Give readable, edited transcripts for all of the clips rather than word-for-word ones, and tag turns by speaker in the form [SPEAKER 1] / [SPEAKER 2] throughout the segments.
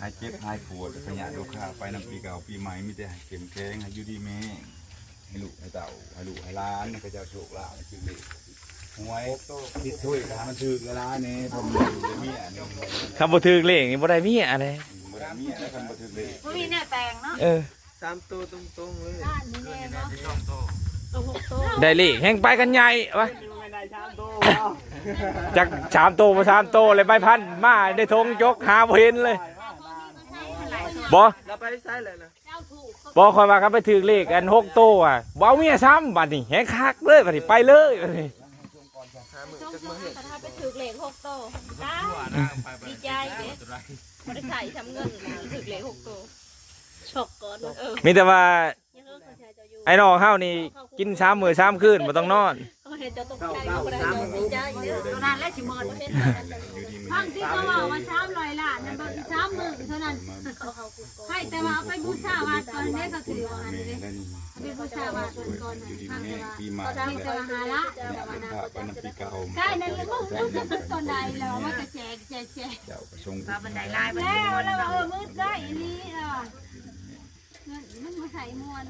[SPEAKER 1] ายเจ็บหายปวดขยันลูกค้าไปนำปีเก่าปีใหม่มีแต่ให้เข้มแข็งให้อยู่ดีแม่ให้ลูกให้เต่าให้ลูกให้ล้านก็จะโชคลาภจริงดิหวยติดถ้วยกันมันถือกันล้านนี่ผมจะมีอันนี้
[SPEAKER 2] คำบ่ถึกเลขนี่บ่ได้มีอะไร
[SPEAKER 1] บ่ได้มีอะไรกันบ่ถือเลย
[SPEAKER 3] บ่มีแนวแต่งเนาะ
[SPEAKER 4] 3ตัวตรงๆเลย
[SPEAKER 3] บ้านนี่แน่เนาะตัว6ตัว
[SPEAKER 2] ได้เลขแห่งไปกันใหญ่วะจาก3โตมา3โตเลยใบพันมาได้ทงยกหาบ่เห็นเลยบ่
[SPEAKER 4] เราไปซ้ายเลยนะ
[SPEAKER 3] เจ้าถูก
[SPEAKER 2] บ่คอยว่าครับไปถึกเลขอัน6โตอ่ะบ่เอาเมียซ้ำบัดนี้แหงคักเลยบัดนี้ไปเลยบัดนี้
[SPEAKER 3] ช่วงๆถ้าไปถือเลข6ตัวได้ดีใจเด้บ่ได้ใส่ทำเงินถือเลข6ตัวฉกก่อน
[SPEAKER 2] มีแต่ว่า
[SPEAKER 3] ยังเขาใช้เจ้าอยู่
[SPEAKER 2] ไอ้น้องเฮานี่กิน3มื้อ3คืนบ่ต้องนอน
[SPEAKER 3] เขาเห็นเจ้าตกใจบ่ได้ดีใจเด้อตัวนั้นแหละสิหมดเห็น
[SPEAKER 5] บางที่เขาบอกว่า300 ล้านนั่นบางที่30,000เท่านั้นให้แต่ว่าเอาไปบูชาวัดก่อนได้ก็ถือว่าอันนี้ไปบูชาวัดก่อน
[SPEAKER 1] อยู่ดี
[SPEAKER 5] ทาง
[SPEAKER 1] แม่
[SPEAKER 5] แต่ว่า
[SPEAKER 1] ปีใหม่
[SPEAKER 5] ทางแต่ว่าหาละแต่ว่านะ
[SPEAKER 1] ไปนำปีเก่า
[SPEAKER 5] ได้นั่นแล้วมึงจะเป็นตอนใดแล้วว่าจะแจก
[SPEAKER 1] เจ้าประสงค์
[SPEAKER 3] บันไดลาย
[SPEAKER 5] แล้วว่ามึงได้อีนี่มันมาใส่มวน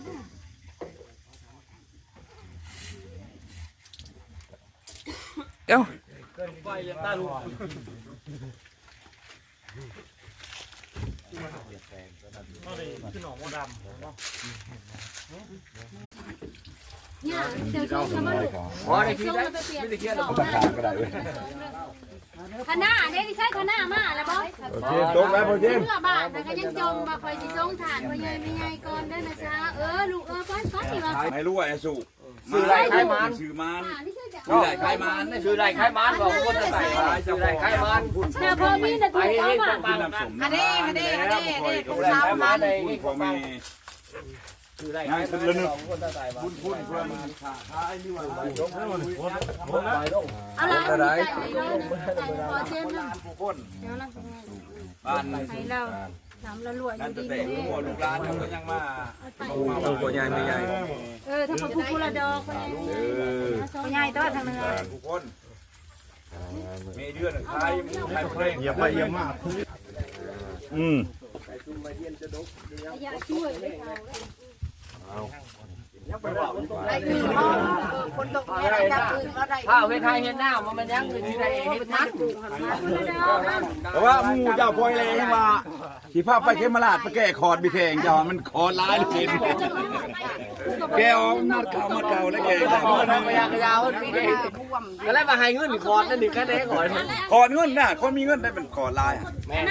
[SPEAKER 2] เอ้า
[SPEAKER 4] ไปเลยตาลูก
[SPEAKER 5] เนี่ยเดี๋ยวชมกันมาลูก
[SPEAKER 4] อ๋อได้คิดได้
[SPEAKER 5] ไม่ได้เกี่ยว
[SPEAKER 1] ราคาก็ได้เว้ย
[SPEAKER 5] คณะได้ที่ใช้คณะมาแล้วบ่
[SPEAKER 1] โอเคตกแล้วพ่อเจม
[SPEAKER 5] เมื่อบาทก็ยังจมมาคอยสิส่งฐานพ่อใหญ่ไม่ใหญ่ก่อนได้นะจ๊ะลูกป้อนนี่ว่า
[SPEAKER 1] ให้รู้ว่าไอ้สุ
[SPEAKER 4] ซื้อไรขายมัน
[SPEAKER 1] ซื้อมัน
[SPEAKER 5] นี่ใช่จ้ะ
[SPEAKER 1] ซื้อไรขายมัน
[SPEAKER 4] ซื้อไรขายมันบอกคนจะใส่ซื้อไรขายมัน
[SPEAKER 5] แต่พอมีน่ะ
[SPEAKER 4] ไป
[SPEAKER 5] ถูก
[SPEAKER 4] ให้
[SPEAKER 5] เอา
[SPEAKER 4] ต้
[SPEAKER 5] มา
[SPEAKER 4] องบาง
[SPEAKER 1] น้ำสม
[SPEAKER 3] อันนี้
[SPEAKER 4] ซื้อไรขายมันในนี่
[SPEAKER 1] พ่อแม่
[SPEAKER 4] ซื้อไรขายมันบอกคนจะใส่บ้าง
[SPEAKER 1] พุ่นเพื่อมันขาขายนี่ว่า
[SPEAKER 5] เอาล่ะใจพอเจมส์
[SPEAKER 1] ผู้คน
[SPEAKER 5] เดี๋ยวนะ
[SPEAKER 1] บ้าน
[SPEAKER 5] ให้เราทำแล้วรวยอ
[SPEAKER 1] นั่น
[SPEAKER 5] ยู่
[SPEAKER 1] จะ
[SPEAKER 5] ดี
[SPEAKER 1] เตะหัวลูกหลานเขาก็ยังมา
[SPEAKER 2] ตัวใหญ่ไม่ใหญ่
[SPEAKER 5] ถ้าเขาพูดละดอกก็ได้
[SPEAKER 3] พ่อใหญ่ตัวทางนึง
[SPEAKER 1] ผู้คนมีเดือนขายขายเพลง
[SPEAKER 2] อย่าไปอย่ามาอืม
[SPEAKER 5] อย่าช่วย
[SPEAKER 3] ได้คือห้องคนตกแม่จับปืนก็ได้
[SPEAKER 4] ข้าวเฮ็ดไทยเฮ็ดหน้ามันยังคือที่ใดเฮ็ดนัก
[SPEAKER 1] แต่ว่าหมู่เจ้าพลอยเลยว่าที่ภาพไปเขมราชไปแก้คอร์ดบิแข่งเจ้ามันคอร์ดร้ายเลยแกออกมัดเก่าแล้วแก
[SPEAKER 4] คนทำไปยาวปีนี้ก็แล้วมาให้เงินคอร์ดนั่นนี่แค่ไหนก่อน
[SPEAKER 1] คอร์ดเงินน่ะคนมีเงินได้เป็นคอร์ดร้าย